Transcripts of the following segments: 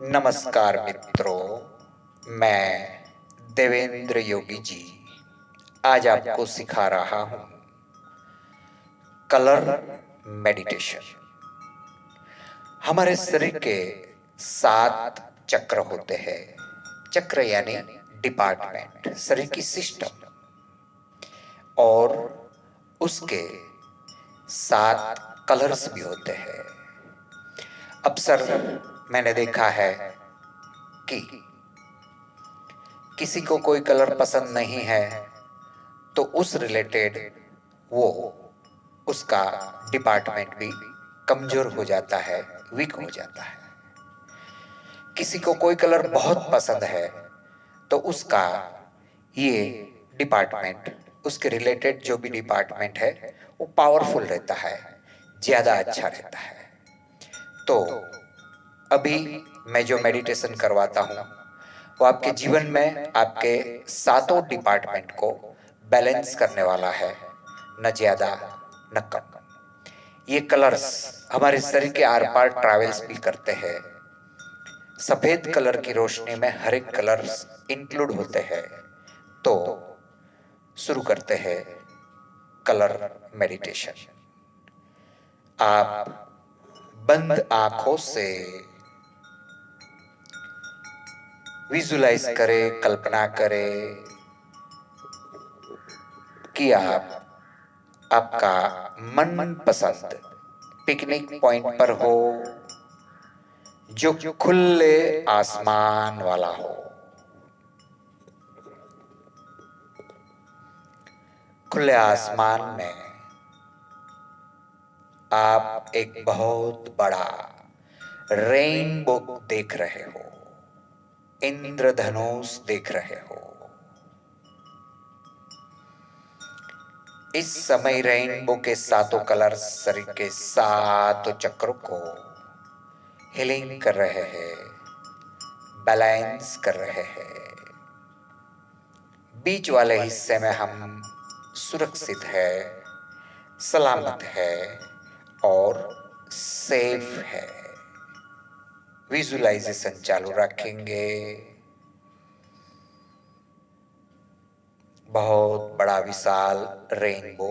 नमस्कार मित्रों, मैं देवेंद्र योगी जी आज आपको सिखा रहा हूँ कलर मेडिटेशन। हमारे शरीर के 7 चक्र होते हैं। चक्र यानी डिपार्टमेंट, शरीर की सिस्टम, और उसके 7 कलर्स भी होते हैं। अक्सर मैंने देखा है कि किसी को कोई कलर पसंद नहीं है तो उस रिलेटेड वो उसका डिपार्टमेंट भी कमजोर हो जाता है, वीक हो जाता है। किसी को कोई कलर बहुत पसंद है तो उसका ये डिपार्टमेंट, उसके रिलेटेड जो भी डिपार्टमेंट है वो पावरफुल रहता है, ज्यादा अच्छा रहता है। तो अभी मैं जो मेडिटेशन करवाता हूँ वो आपके जीवन में आपके 7 डिपार्टमेंट को बैलेंस करने वाला है, न ज्यादा न कम। ये कलर्स हमारे शरीर के आर पार ट्रैवल्स भी करते हैं। सफेद कलर की रोशनी में हर एक कलर्स इंक्लूड होते हैं। तो शुरू करते हैं कलर मेडिटेशन। आप बंद आंखों से विजुलाइज करें, कल्पना करें कि आप आपका मन पसंद पिकनिक पॉइंट पर हो, जो खुले आसमान वाला हो। खुले आसमान में आप एक बहुत बड़ा रेनबो देख रहे हो, इंद्रधनुष देख रहे हो। इस समय रेनबो के 7 कलर्स शरीर के 7 चक्रों को हीलिंग कर रहे हैं, बैलेंस कर रहे हैं। बीच वाले हिस्से में हम सुरक्षित है, सलामत है और सेफ है। विजुलाइजेशन चालू रखेंगे। बहुत बड़ा विशाल रेनबो,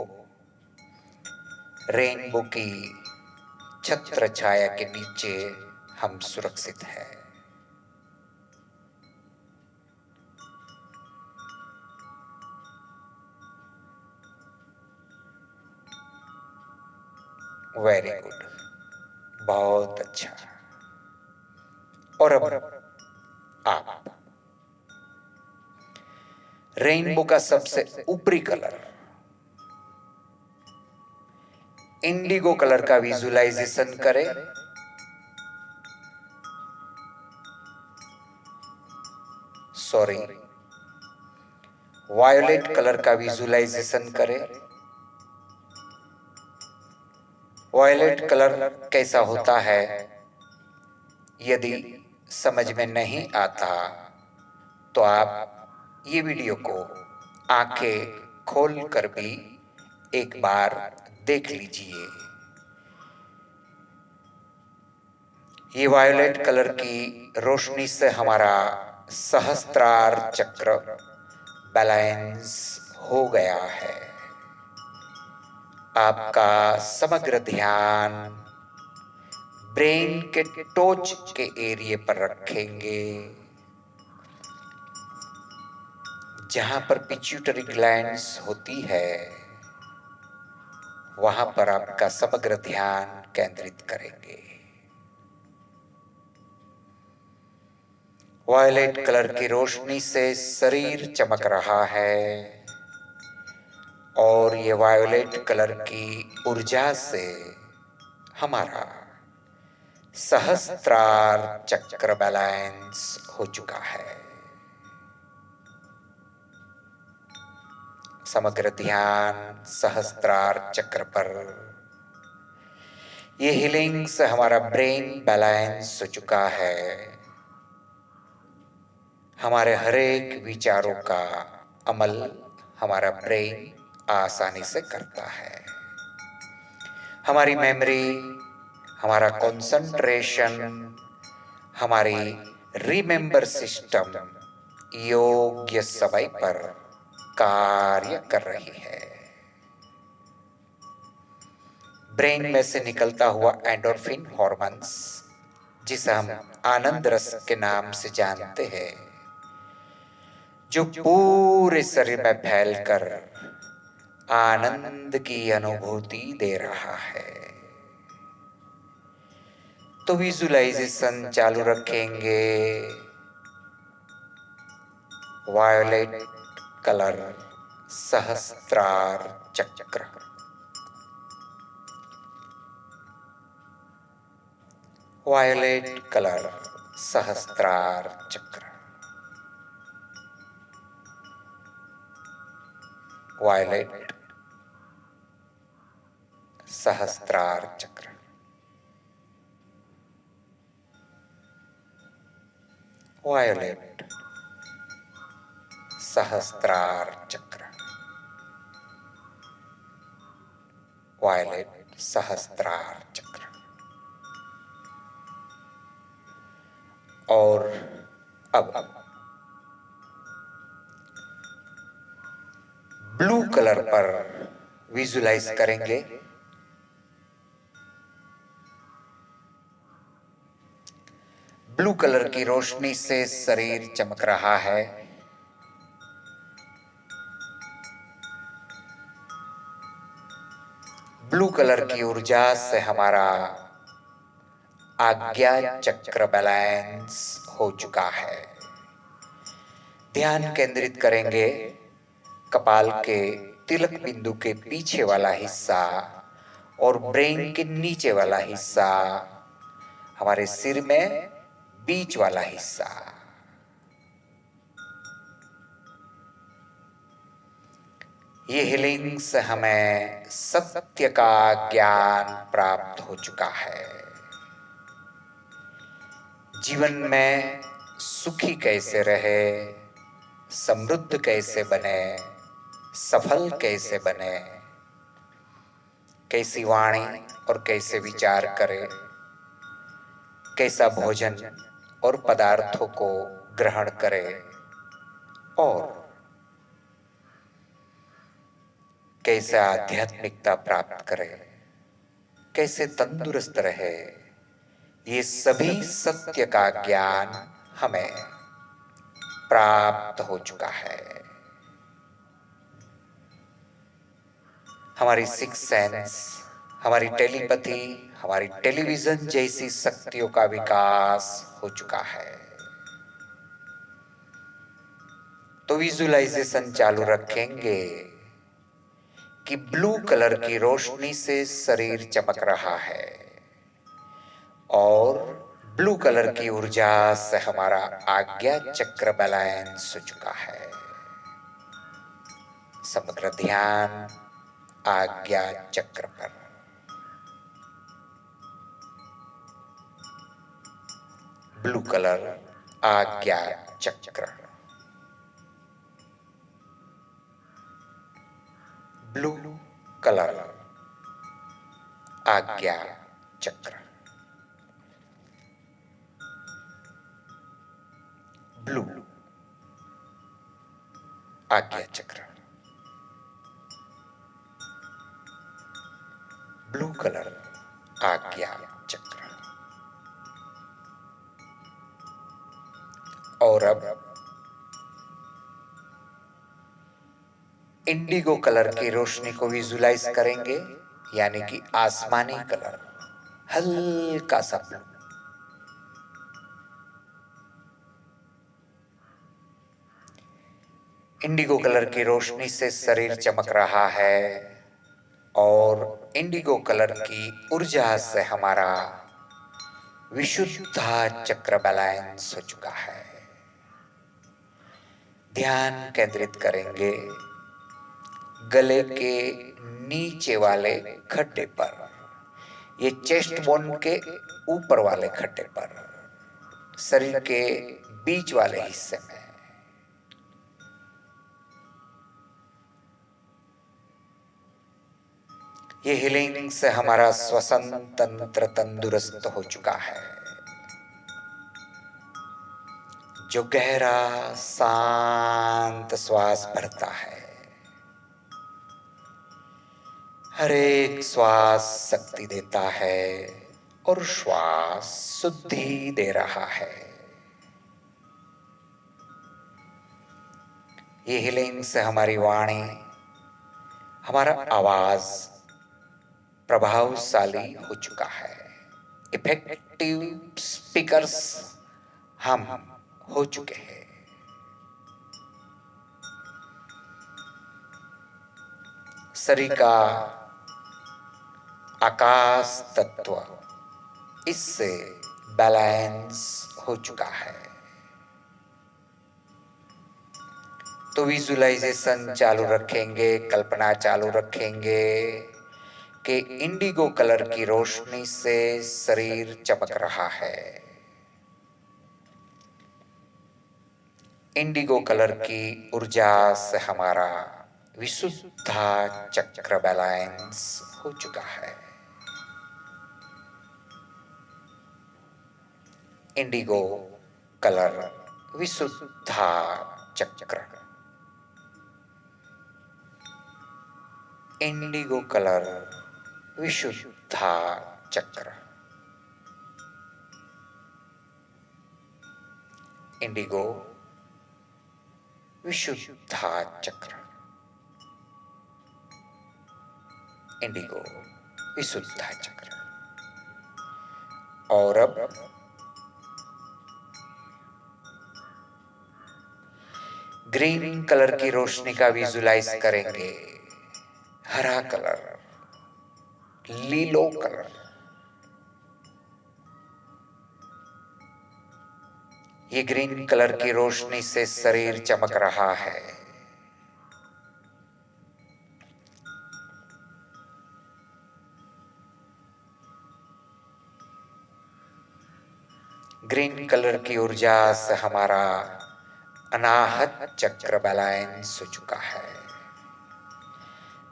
रेनबो की छत्र छाया के नीचे हम सुरक्षित हैं। वेरी गुड, बहुत अच्छा। और अब आप रेनबो का सबसे ऊपरी कलर इंडिगो कलर का विजुलाइजेशन करें। सॉरी, वायोलेट कलर का विजुलाइजेशन करें। वायलेट कलर कैसा होता है, यदि समझ में नहीं आता तो आप ये वीडियो को आंखें खोल कर भी एक बार देख लीजिए। ये वायलेट कलर की रोशनी से हमारा सहस्त्रार चक्र बैलेंस हो गया है। आपका समग्र ध्यान ब्रेन के टोच के एरिया पर रखेंगे, जहां पर पिट्यूटरी ग्लैंड्स होती है, वहां पर आपका समग्र ध्यान केंद्रित करेंगे। वायलेट कलर की रोशनी से शरीर चमक रहा है और ये वायलेट कलर की ऊर्जा से हमारा सहस्त्रार चक्र बैलेंस हो चुका है। समग्र ध्यान सहस्त्रार चक्र पर। ये हीलिंग से हमारा ब्रेन बैलेंस हो चुका है। हमारे हर एक विचारों का अमल हमारा ब्रेन आसानी से करता है। हमारी मेमोरी, हमारा कंसंट्रेशन, हमारी रिमेंबर सिस्टम योग्य समय पर कार्य कर रही है। ब्रेन में से निकलता हुआ एंडोर्फिन हॉर्मोन्स, जिसे हम आनंद रस के नाम से जानते हैं, जो पूरे शरीर में फैलकर आनंद की अनुभूति दे रहा है। तो विजुलाइजेशन चालू रखेंगे। वायोलेट कलर सहस्त्रार चक्र, वायोलेट कलर सहस्त्रार चक्र, वायोलेट सहस्त्रार चक्र, वायोलेट सहस्त्रार चक्र, वायोलेट सहस्त्रार चक्र। और अब ब्लू कलर पर विजुलाइज करेंगे। ब्लू कलर की रोशनी से शरीर चमक रहा है। ब्लू कलर की ऊर्जा से हमारा आज्ञा चक्र बैलेंस हो चुका है। ध्यान केंद्रित करेंगे कपाल के तिलक बिंदु के पीछे वाला हिस्सा और ब्रेन के नीचे वाला हिस्सा, हमारे सिर में बीच वाला हिस्सा। ये हीलिंग से हमें सत्य का ज्ञान प्राप्त हो चुका है। जीवन में सुखी कैसे रहे, समृद्ध कैसे बने, सफल कैसे बने, कैसी वाणी और कैसे विचार करें, कैसा भोजन और पदार्थों को ग्रहण करें और कैसे आध्यात्मिकता प्राप्त करें, कैसे तंदुरुस्त रहे, ये सभी सत्य का ज्ञान हमें प्राप्त हो चुका है। हमारी सिक्स सेंस, हमारी टेलीपैथी, हमारी टेलीविजन जैसी शक्तियों का विकास हो चुका है। तो विजुलाइजेशन चालू रखेंगे कि ब्लू कलर की रोशनी से शरीर चमक रहा है और ब्लू कलर की ऊर्जा से हमारा आज्ञा चक्र बैलेंस हो चुका है। समग्र ध्यान आज्ञा चक्र पर। ब्लू कलर आज्ञा चक्र, ब्लू कलर आज्ञा चक्र, ब्लू आज्ञा चक्र, ब्लू कलर आज्ञा चक्र। और अब इंडिगो कलर की रोशनी को विजुलाइज करेंगे, यानी कि आसमानी कलर, हल्का सा ब्लू। इंडिगो कलर की रोशनी से शरीर चमक रहा है और इंडिगो कलर की ऊर्जा से हमारा विशुद्धा चक्र बैलेंस हो चुका है। ध्यान केंद्रित करेंगे गले के नीचे वाले खड्डे पर, ये चेस्ट बोन के ऊपर वाले खड्डे पर, शरीर के बीच वाले हिस्से में। ये हीलिंग से हमारा श्वसन तंत्र तंदुरुस्त हो चुका है। जो गहरा शांत श्वास भरता है। हर एक श्वास शक्ति देता है और श्वास शुद्धि दे रहा है। ये हीलिंग से हमारी वाणी, हमारा आवाज प्रभावशाली हो चुका है। इफेक्टिव स्पीकर्स हम हो चुके हैं। शरीर का आकाश तत्व इससे बैलेंस हो चुका है। तो विजुअलाइजेशन चालू रखेंगे, कल्पना चालू रखेंगे कि इंडिगो कलर की रोशनी से शरीर चमक रहा है। इंडिगो कलर की ऊर्जा से हमारा विशुद्धा चक्र बैलेंस हो चुका है। इंडिगो कलर विशुद्धा चक्र, इंडिगो कलर विशुद्धा चक्र, इंडिगो विशुद्धा चक्र, इंडिगो विशुद्धा चक्र। और अब ग्रीन कलर की रोशनी का विजुलाइज करेंगे। हरा कलर, लीलो कलर, ये ग्रीन कलर की रोशनी से शरीर चमक रहा है। ग्रीन कलर की ऊर्जा से हमारा अनाहत चक्र बैलेंस हो चुका है।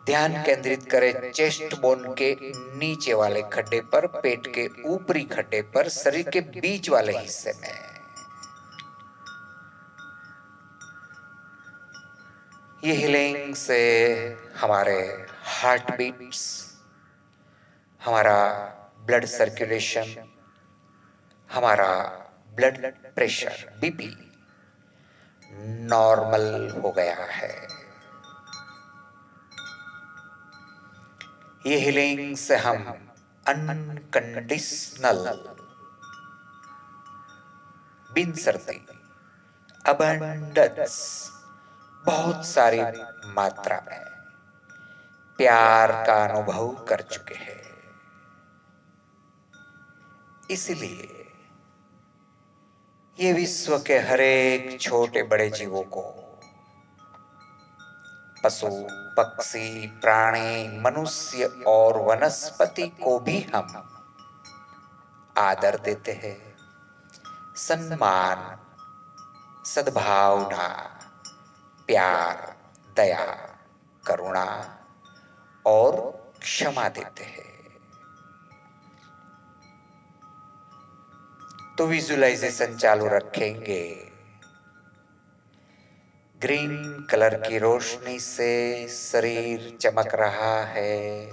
ध्यान केंद्रित करें चेस्ट बोन के नीचे वाले खड्डे पर, पेट के ऊपरी खड्डे पर, शरीर के बीच वाले हिस्से में। ये हीलिंग से हमारे हार्ट बीट्स, हमारा ब्लड सर्कुलेशन, हमारा ब्लड प्रेशर, बीपी नॉर्मल हो गया है। ये हीलिंग से हम अनकंडीशनल, बिन शर्ती, अबंडेंस, बहुत सारी मात्रा में प्यार का अनुभव कर चुके हैं। इसलिए ये विश्व के हर एक छोटे बड़े जीवों को, पशु, पक्षी, प्राणी, मनुष्य और वनस्पति को भी हम आदर देते हैं, सम्मान, सद्भावना, प्यार, दया, करुणा और क्षमा देते हैं। तो विजुअलाइजेशन चालू रखेंगे। ग्रीन कलर की रोशनी से शरीर चमक रहा है।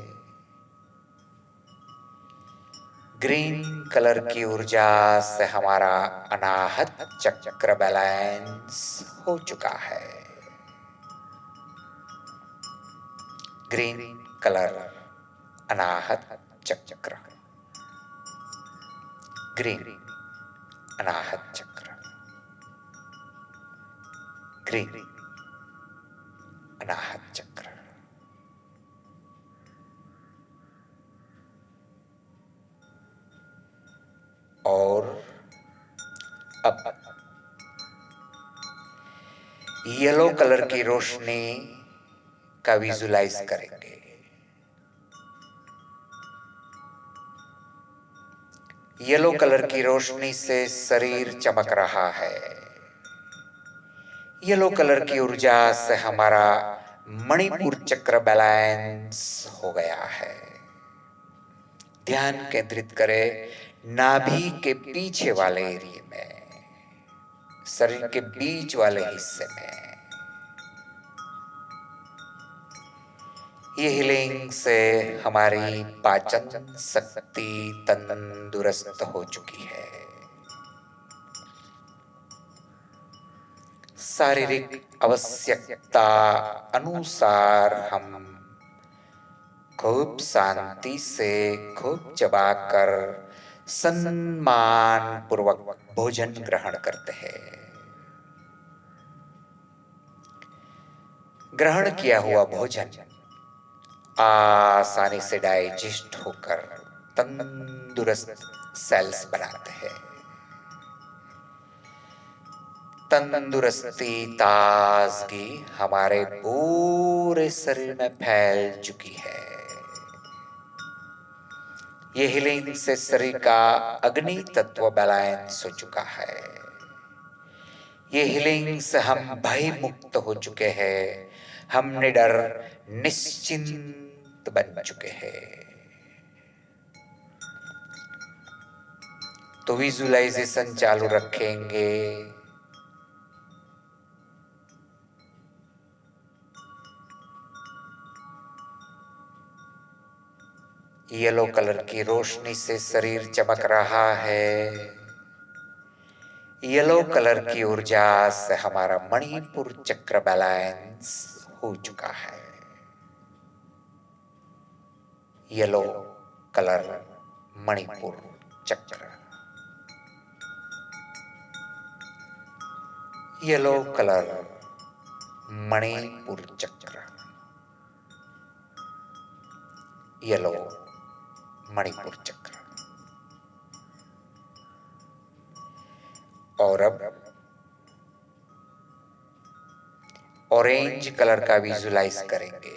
ग्रीन कलर की ऊर्जा से हमारा अनाहत चक्र बैलेंस हो चुका है। ग्रीन कलर अनाहत चक्र, ग्रीन अनाहत चक्र, ग्रीन अनाहत चक्र। और अब येलो कलर की रोशनी का विजुलाइज करेंगे। येलो कलर की रोशनी से शरीर चमक रहा है। येलो कलर की ऊर्जा से हमारा मणिपुर चक्र बैलेंस हो गया है। ध्यान केंद्रित करें नाभि के पीछे वाले एरिया में, शरीर के बीच वाले हिस्से में। ये हीलिंग से हमारी पाचन शक्ति तंदुरुस्त हो चुकी है। शारीरिक आवश्यकता अनुसार हम खूब शांति से खूब चबाकर सम्मान पूर्वक भोजन ग्रहण करते हैं। ग्रहण किया हुआ भोजन आसानी से डाइजेस्ट होकर तंदुरुस्त सेल्स बनाते हैं। तंदुरुस्ती ताजगी हमारे पूरे शरीर में फैल चुकी है। ये हीलिंग से शरीर का अग्नि तत्व बैलेंस हो चुका है। ये हीलिंग से हम भय मुक्त हो चुके हैं। हम निडर निश्चिंत बन चुके हैं। तो विजुअलाइजेशन चालू रखेंगे। येलो कलर की रोशनी से शरीर चमक रहा है। येलो कलर की ऊर्जा से हमारा मणिपुर चक्र बैलेंस हो चुका है। येलो कलर मणिपुर चक्र, येलो कलर मणिपुर चक्र, येलो मणिपुर चक्र। और अब ऑरेंज कलर का विजुलाइज करेंगे।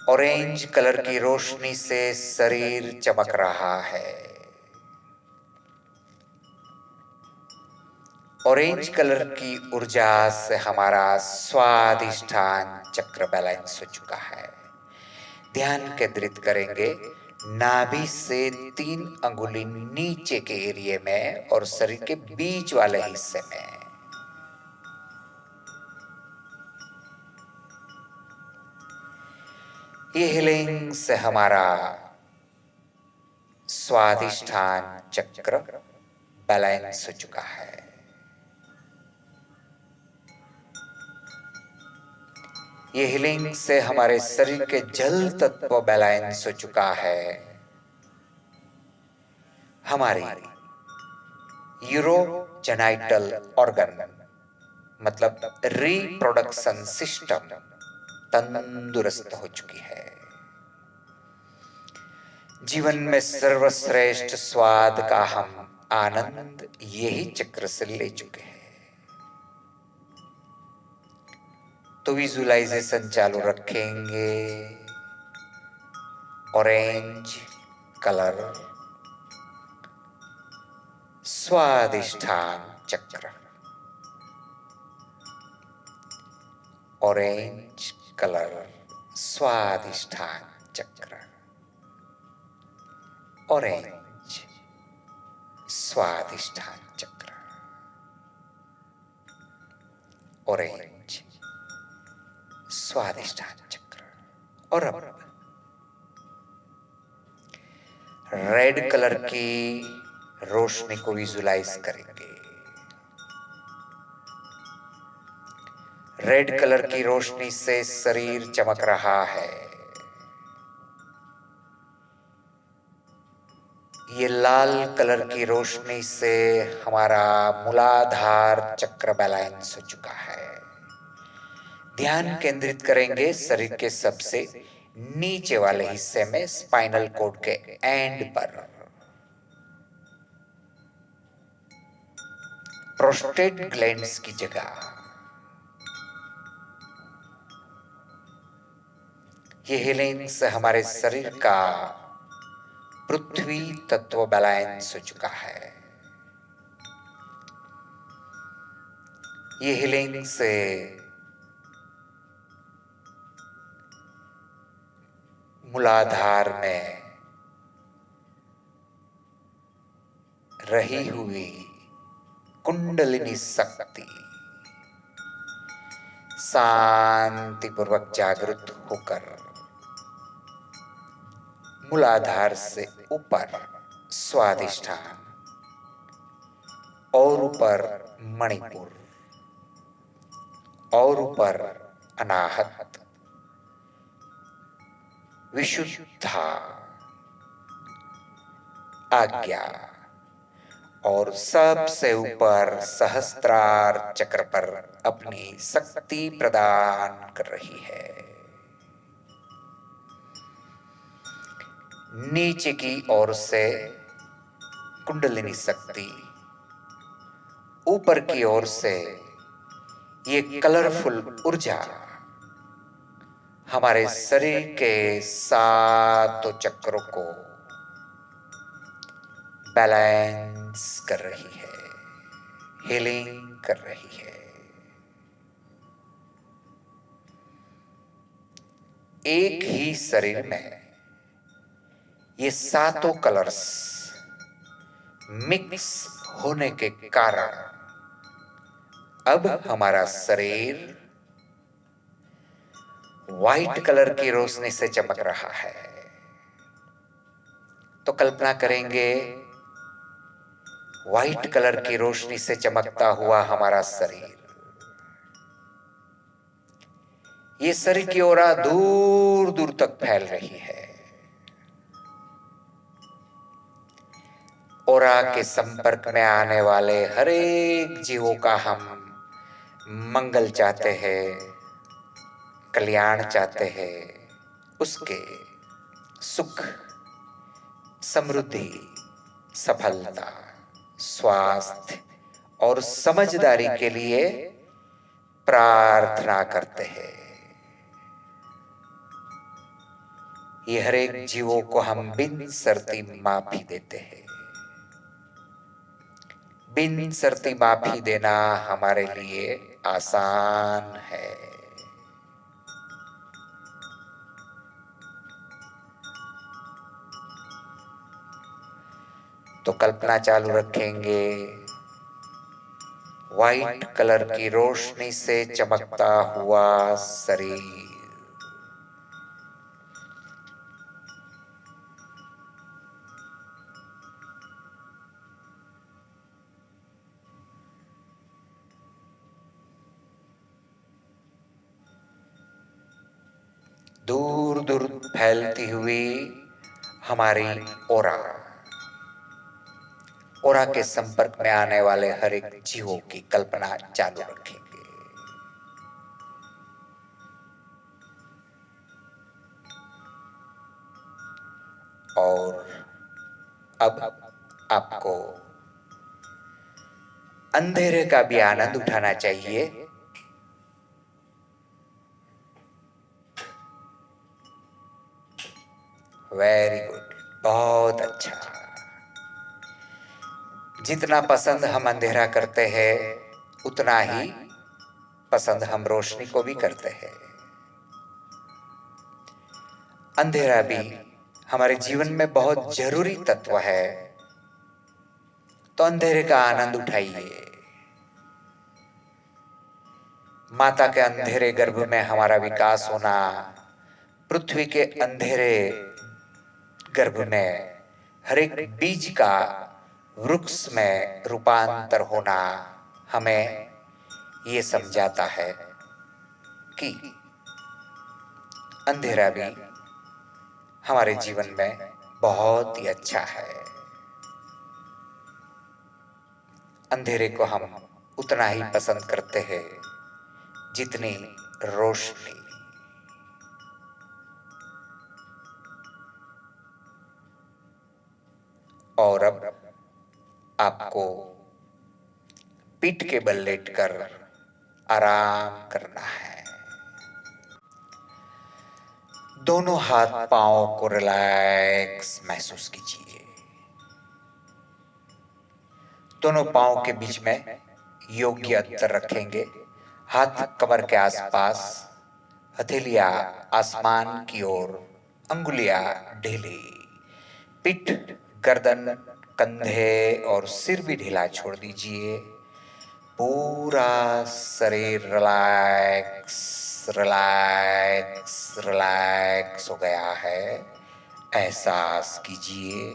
ऑरेंज कलर की रोशनी से शरीर चमक रहा है। ऑरेंज कलर की ऊर्जा से हमारा स्वादिष्ठान चक्र बैलेंस हो चुका है। ध्यान केंद्रित करेंगे नाभि से 3 अंगुली नीचे के एरिया में और शरीर के बीच वाले हिस्से में। ये हीलिंग से हमारा स्वादिष्ठान चक्र बैलेंस हो चुका है। ये हीलिंग से हमारे शरीर के जल तत्व बैलेंस हो चुका है। हमारी यूरोजेनाइटल ऑर्गन मतलब रिप्रोडक्शन सिस्टम तंदुरुस्त हो चुकी है। जीवन में सर्वश्रेष्ठ स्वाद का हम आनंद यही चक्र से ले चुके हैं। तो विजुअलाइजेशन चालू रखेंगे। ऑरेंज कलर स्वादिष्ठान चक्र, ऑरेंज कलर स्वादिष्ठान चक्र, ऑरेंज स्वादिष्ठान चक्र, ऑरेंज स्वादिष्ठान चक्र। और अब रेड कलर की रोशनी को विजुलाइज करेंगे। रेड कलर की रोशनी से शरीर चमक रहा है। ये लाल कलर की रोशनी से हमारा मूलाधार चक्र बैलेंस हो चुका है। ध्यान केंद्रित करेंगे शरीर के सबसे नीचे वाले हिस्से में, स्पाइनल कोड के एंड पर। प्रोस्टेट ग्लैंड्स की जगह ये हीलिंग से हमारे शरीर का पृथ्वी तत्व बैलेंस हो चुका है। ये हीलिंग से मूलाधार में रही हुई कुंडलिनी शक्ति शांतिपूर्वक जागृत होकर मूलाधार से ऊपर स्वादिष्ठान और ऊपर मणिपुर और ऊपर अनाहत विशुद्धा आज्ञा और सबसे ऊपर सहस्त्रार चक्र पर अपनी शक्ति प्रदान कर रही है। नीचे की ओर से कुंडलिनी शक्ति, ऊपर की ओर से ये कलरफुल ऊर्जा हमारे शरीर के सातों चक्रों को बैलेंस कर रही है, हीलिंग कर रही है। एक ही शरीर में ये सातों कलर्स मिक्स होने के कारण अब हमारा शरीर व्हाइट कलर की रोशनी से चमक रहा है। तो कल्पना करेंगे व्हाइट कलर की रोशनी से चमकता हुआ हमारा शरीर, ये शरीर की ओर दूर दूर तक फैल रही है। ओरा के संपर्क में आने वाले हर एक जीवों का हम मंगल चाहते हैं, कल्याण चाहते हैं, उसके सुख, समृद्धि, सफलता, स्वास्थ्य और समझदारी के लिए प्रार्थना करते हैं। ये हर एक जीवों को हम बिन शर्ती माफी देते हैं। बिन शर्ती माफी देना हमारे लिए आसान है। तो कल्पना चालू रखेंगे, व्हाइट कलर की रोशनी से चमकता हुआ शरीर, दूर दूर फैलती हुई हमारी ओरा, ओरा के संपर्क में आने वाले हर एक जीवों की कल्पना चालू रखेंगे। और अब आपको अंधेरे का भी आनंद उठाना चाहिए। वेरी गुड, बहुत अच्छा। जितना पसंद हम अंधेरा करते हैं उतना ही पसंद हम रोशनी को भी करते हैं। अंधेरा भी हमारे जीवन में बहुत जरूरी तत्व है, तो अंधेरे का आनंद उठाइए। माता के अंधेरे गर्भ में हमारा विकास होना, पृथ्वी के अंधेरे गर्भ में हर एक बीज का वृक्ष में रूपांतर होना हमें ये समझाता है कि अंधेरा भी हमारे जीवन में बहुत ही अच्छा है। अंधेरे को हम उतना ही पसंद करते हैं जितनी रोशनी। और अब आपको पीठ के बल लेटकर आराम करना है। दोनों हाथ पांव को रिलैक्स महसूस कीजिए। दोनों पांव के बीच में योग्य अंतर रखेंगे। हाथ कमर के आसपास, हथेलियां आसमान की ओर, अंगुलियां ढीली, पीठ गर्दन कंधे और सिर भी ढीला छोड़ दीजिए। पूरा शरीर रिलैक्स रिलैक्स रिलैक्स हो गया है, एहसास कीजिए।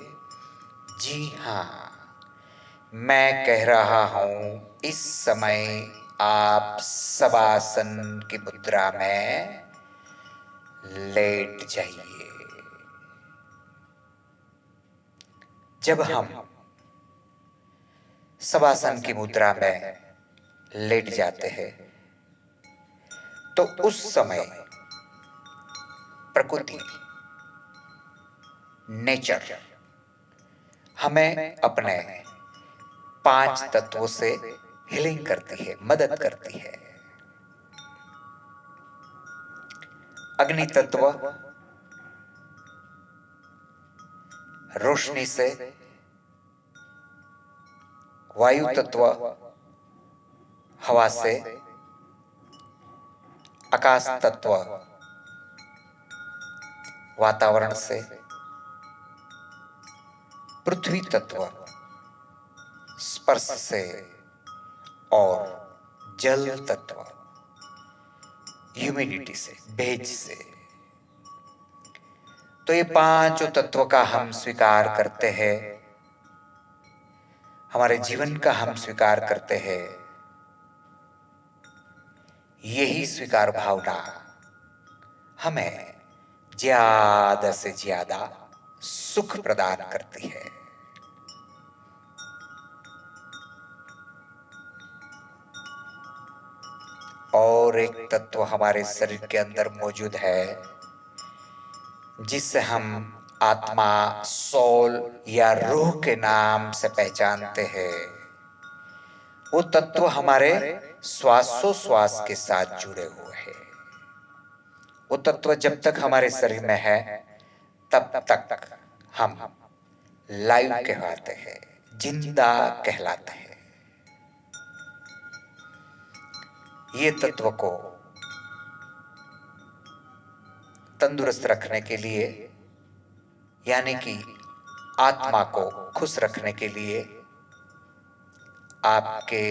जी हाँ, मैं कह रहा हूं, इस समय आप शवासन की मुद्रा में लेट जाइए। जब हम शवासन की मुद्रा में लेट जाते हैं तो उस समय प्रकृति, नेचर हमें अपने 5 तत्वों से हीलिंग करती है, मदद करती है। अग्नि तत्व रोशनी से, वायु तत्व हवा से, आकाश तत्व वातावरण से, पृथ्वी तत्व स्पर्श से और जल तत्व ह्यूमिडिटी से, भेज से। तो ये 5 तत्वों का हम स्वीकार करते हैं, हमारे जीवन का हम स्वीकार करते हैं। यही स्वीकार भावना हमें ज्यादा से ज्यादा सुख प्रदान करती है। और एक तत्व हमारे शरीर के अंदर मौजूद है जिससे हम आत्मा, सोल या रूह के नाम से पहचानते हैं। वो तत्व हमारे श्वासोश्वास के साथ जुड़े हुए हैं। वो तत्व जब तक हमारे शरीर में है तब तक हम लाइव कहलाते हैं, जिंदा कहलाते हैं। ये तत्व को तंदुरुस्त रखने के लिए, यानी कि आत्मा को खुश रखने के लिए, आपके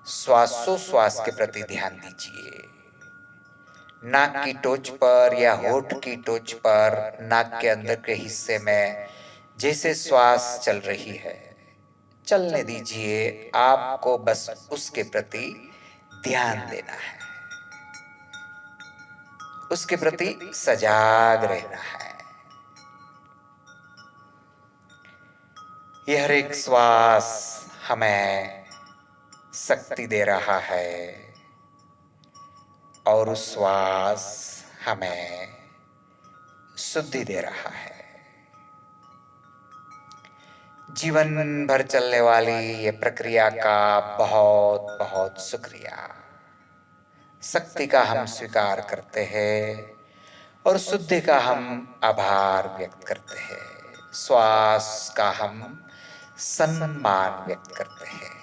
श्वासोश्वास के प्रति ध्यान दीजिए। नाक की टोच पर या होठ की टोच पर, नाक के अंदर के हिस्से में जैसे श्वास चल रही है, चलने दीजिए। आपको बस उसके प्रति ध्यान देना है, उसके प्रति सजाग रहना है। यह हर एक श्वास हमें शक्ति दे रहा है और उस श्वास हमें शुद्धि दे रहा है। जीवन भर चलने वाली ये प्रक्रिया का बहुत बहुत शुक्रिया। शक्ति का हम स्वीकार करते हैं और शुद्धि का हम आभार व्यक्त करते हैं। श्वास का हम सम्मान व्यक्त करते हैं।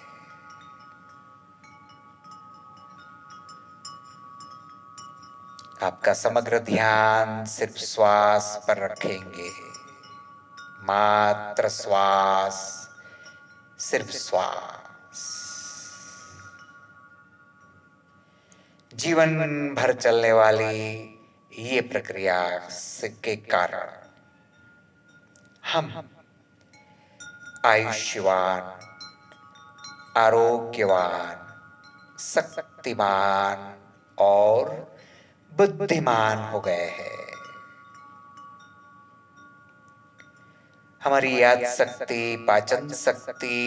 आपका समग्र ध्यान सिर्फ श्वास पर रखेंगे, मात्र श्वास, सिर्फ श्वास। जीवन भर चलने वाली ये प्रक्रिया के कारण हम आयुष्यवान, आरोग्यवान, शक्तिमान और बुद्धिमान हो गए हैं। हमारी याद शक्ति, पाचन शक्ति,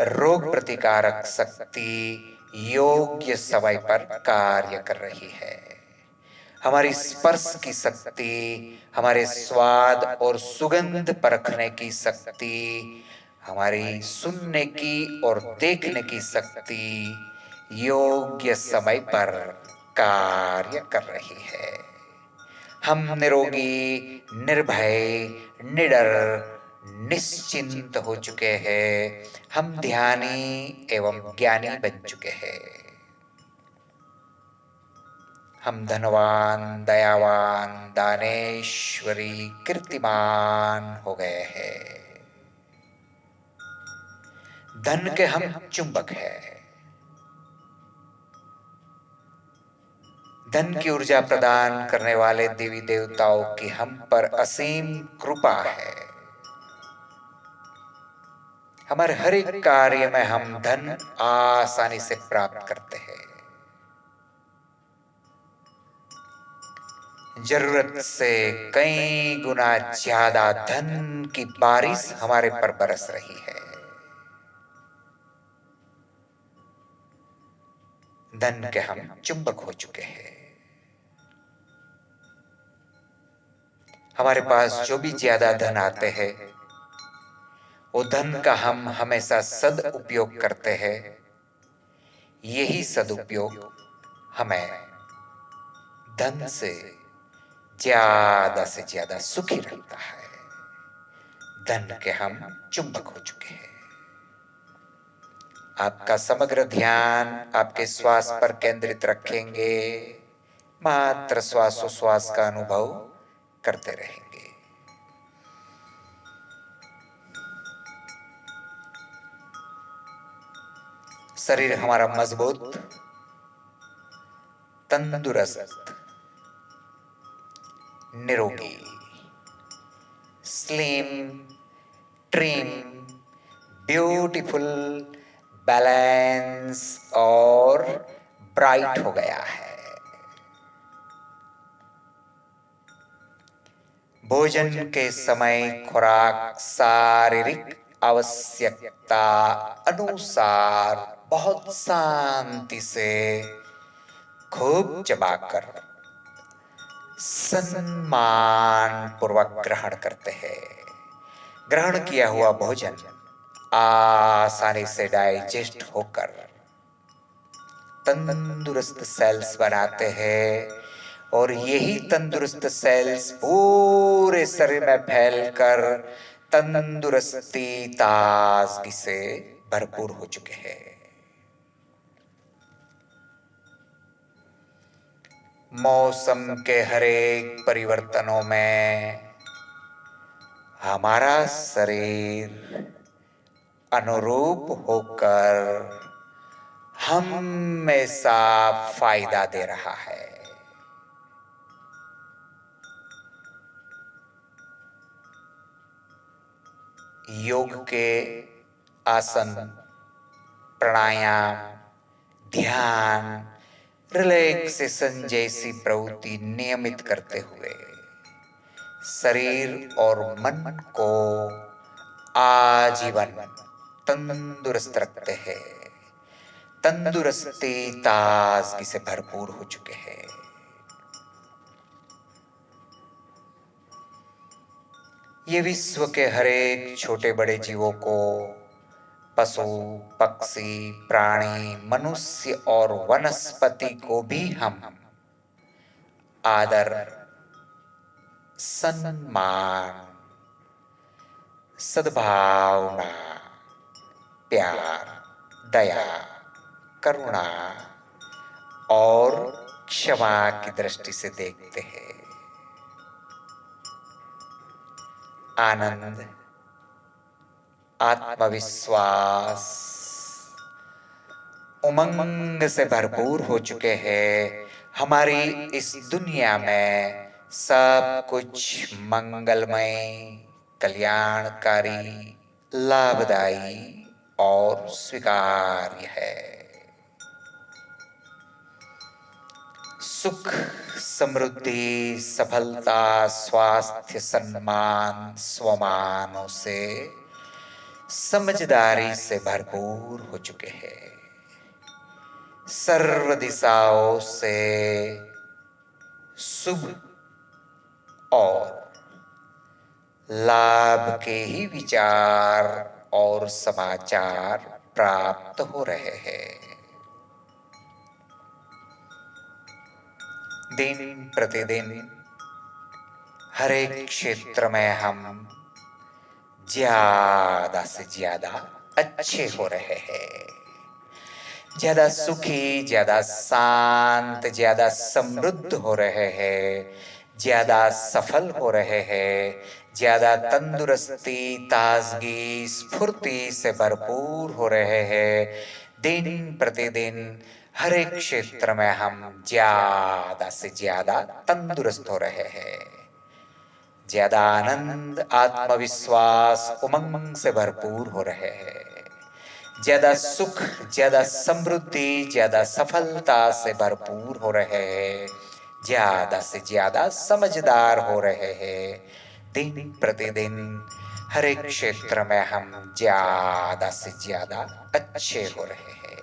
रोग प्रतिकारक शक्ति योग्य समय पर कार्य कर रही है। हमारी स्पर्श की शक्ति, हमारे स्वाद और सुगंध परखने की शक्ति, हमारी सुनने की और देखने की शक्ति योग्य समय पर कार्य कर रही है। हम निरोगी, निर्भय, निडर, निश्चिंत हो चुके हैं। हम ध्यानी एवं ज्ञानी बन चुके हैं। हम धनवान, दयावान, दानेश्वरी, कीर्तिमान हो गए हैं। धन के हम चुंबक हैं। धन की ऊर्जा प्रदान करने वाले देवी देवताओं की हम पर असीम कृपा है। हमारे हर एक कार्य में हम धन आसानी से प्राप्त करते हैं। जरूरत से कई गुना ज्यादा धन की बारिश हमारे पर बरस रही है। धन के हम चुंबक हो चुके हैं। हमारे पास जो भी ज्यादा धन आते हैं, वो धन का हम हमेशा सदुपयोग करते हैं। यही सदुपयोग हमें धन से ज्यादा सुखी रखता है। धन के हम चुंबक हो चुके हैं। आपका समग्र ध्यान आपके श्वास पर केंद्रित रखेंगे। मात्र श्वासोश्वास का अनुभव करते रहेंगे। शरीर हमारा मजबूत, तंदुरुस्त, निरोगी, स्लिम, ट्रिम, ब्यूटीफुल, बैलेंस और ब्राइट हो गया है। भोजन के समय खुराक शारीरिक आवश्यकता अनुसार बहुत शांति से खूब चबाकर सम्मान पूर्वक ग्रहण करते हैं। ग्रहण किया हुआ भोजन आसानी से डाइजेस्ट होकर तंदुरुस्त सेल्स बनाते हैं और यही तंदुरुस्त सेल्स पूरे शरीर में फैलकर तंदुरुस्ती ताजगी से भरपूर हो चुके हैं। मौसम के हर एक परिवर्तनों में हमारा शरीर अनुरूप होकर हमेशा फायदा दे रहा है। योग के आसन, प्राणायाम, ध्यान, रिलैक्सेशन जैसी प्रवृत्ति नियमित करते हुए शरीर और मन को आजीवन तंदुरुस्त रखते हैं। तंदुरुस्ती ताजगी से भरपूर हो चुके हैं। ये विश्व के हर एक छोटे बड़े जीवों को, पशु, पक्षी, प्राणी, मनुष्य और वनस्पति को भी हम आदर, सम्मान, सद्भावना, प्यार, दया, करुणा और क्षमा की दृष्टि से देखते हैं। आनंद, आत्मविश्वास, उमंग से भरपूर हो चुके हैं। हमारी इस दुनिया में सब कुछ मंगलमय, कल्याणकारी, लाभदायी और स्वीकार्य है। सुख, समृद्धि, सफलता, स्वास्थ्य, सम्मान, स्वमानों से समझदारी से भरपूर हो चुके हैं। सर्व दिशाओं से शुभ और लाभ के ही विचार और समाचार प्राप्त हो रहे हैं। दिन प्रतिदिन हर एक क्षेत्र में हम ज्यादा से ज्यादा अच्छे हो रहे हैं। ज्यादा सुखी, ज्यादा शांत, ज्यादा समृद्ध हो रहे हैं। ज्यादा सफल हो रहे हैं। ज्यादा तंदुरुस्ती, ताजगी, स्फूर्ति से भरपूर हो रहे हैं। दिन प्रतिदिन हर एक क्षेत्र में हम ज्यादा से ज्यादा तंदुरुस्त हो रहे हैं। ज्यादा आनंद, आत्मविश्वास, उमंग से भरपूर हो रहे हैं। ज्यादा सुख, ज्यादा समृद्धि, ज्यादा सफलता से भरपूर हो रहे हैं। ज्यादा से ज्यादा समझदार हो रहे हैं। दिन प्रतिदिन हर एक क्षेत्र में हम ज्यादा से ज्यादा अच्छे हो रहे हैं।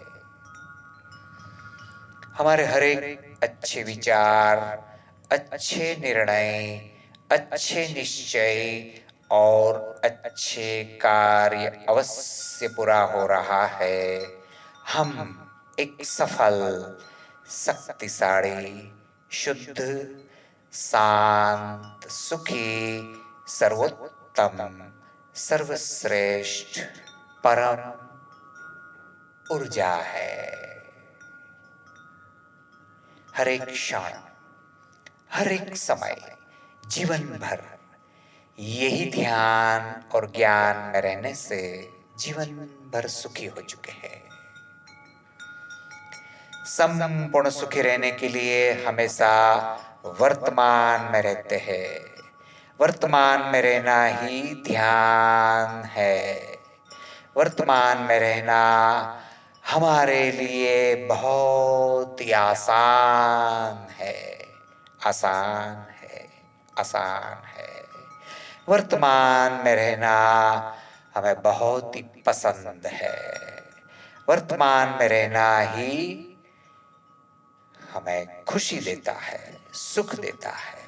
हमारे हर एक अच्छे विचार, अच्छे निर्णय, अच्छे निश्चय और अच्छे कार्य अवश्य पूरा हो रहा है। हम एक सफल, शक्तिशाली, शुद्ध, शांत, सुखी, सर्वोत्तम, सर्वश्रेष्ठ, परम ऊर्जा है। हर एक क्षण, हर एक समय, जीवन भर यही ध्यान और ज्ञान में रहने से जीवन भर सुखी हो चुके हैं। संपूर्ण सुखी रहने के लिए हमेशा वर्तमान में रहते हैं। वर्तमान में रहना ही ध्यान है। वर्तमान में रहना हमारे लिए बहुत ही आसान है। आसान है, आसान है। वर्तमान में रहना हमें बहुत ही पसंद है। वर्तमान में रहना ही हमें खुशी देता है, सुख देता है।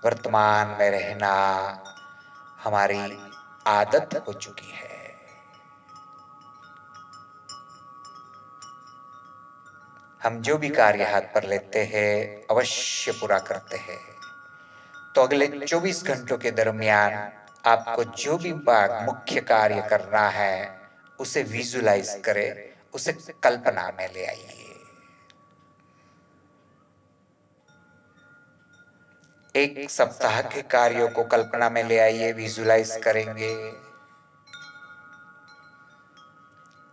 वर्तमान में रहना हमारी आदत हो चुकी है। हम जो भी कार्य हाथ पर लेते हैं अवश्य पूरा करते हैं। तो अगले 24 घंटों के दरमियान आपको जो भी मुख्य कार्य करना है उसे विजुलाइज करें, उसे कल्पना में ले आइए। एक सप्ताह के कार्यों को कल्पना में ले आइए, विजुलाइज करेंगे।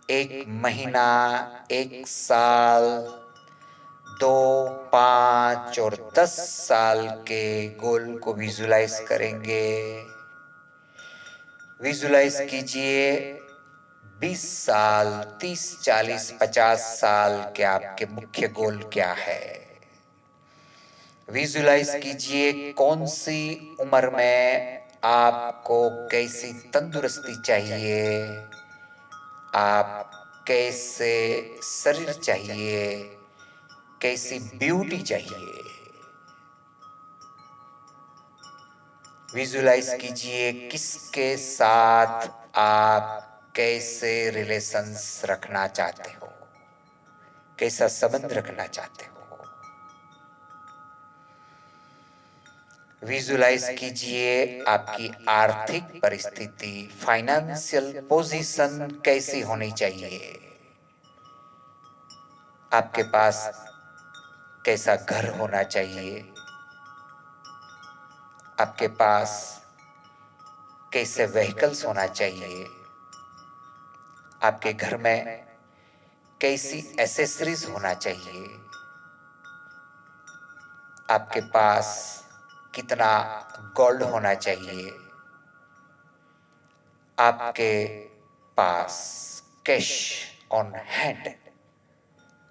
एक महीना, एक साल, 2, 5 और 10 साल के गोल को विजुलाइज करेंगे। विजुलाइज कीजिए 20 साल, 30, 40, 50 साल के आपके मुख्य गोल क्या है। विजुलाइज कीजिए कौन सी उम्र में आपको कैसी तंदुरुस्ती चाहिए, आप कैसे शरीर चाहिए, कैसी ब्यूटी चाहिए। विजुलाइज कीजिए किसके साथ आप कैसे रिलेशंस रखना चाहते हो, कैसा संबंध रखना चाहते हो। विजुलाइज कीजिए आपकी आर्थिक परिस्थिति, फाइनेंशियल पोजीशन कैसी होनी चाहिए। आपके पास कैसा घर होना चाहिए, आपके पास कैसे व्हीकल्स होना चाहिए, आपके घर में कैसी एसेसरीज होना चाहिए, आपके पास कितना गोल्ड होना चाहिए, आपके पास कैश ऑन हैंड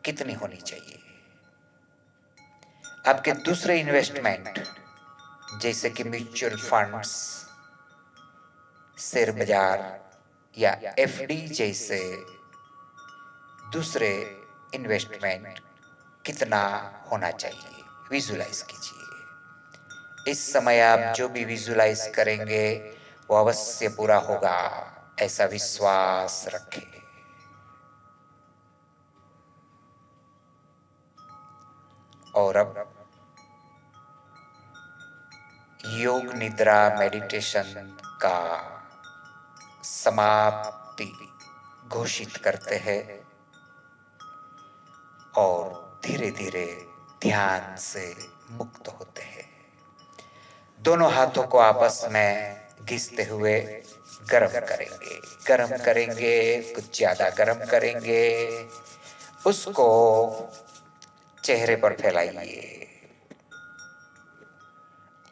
कितनी होनी चाहिए। आपके दूसरे इन्वेस्टमेंट जैसे कि म्यूचुअल फंड्स, शेयर बाजार या एफडी जैसे दूसरे इन्वेस्टमेंट कितना होना चाहिए, विजुलाइज कीजिए। इस समय आप जो भी विजुलाइज करेंगे वो अवश्य पूरा होगा, ऐसा विश्वास रखें। और अब योग निद्रा मेडिटेशन का समाप्ति घोषित करते हैं और धीरे धीरे ध्यान से मुक्त होते हैं। दोनों हाथों को आपस में घिसते हुए गरम करेंगे, गरम करेंगे, कुछ ज्यादा गरम करेंगे। उसको चेहरे पर फैलाइए,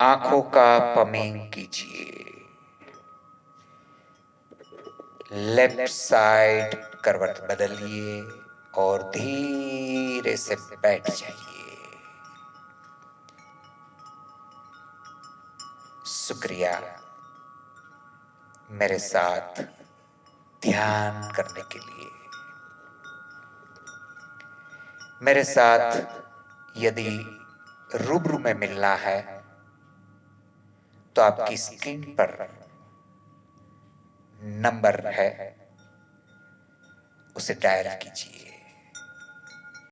आंखों का पमीन कीजिए, लेफ्ट साइड करवट बदलिए और धीरे से बैठ जाइए। शुक्रिया मेरे साथ ध्यान करने के लिए। मेरे साथ यदि रूबरू में मिलना है तो आपकी स्क्रीन पर नंबर है, उसे डायल कीजिए।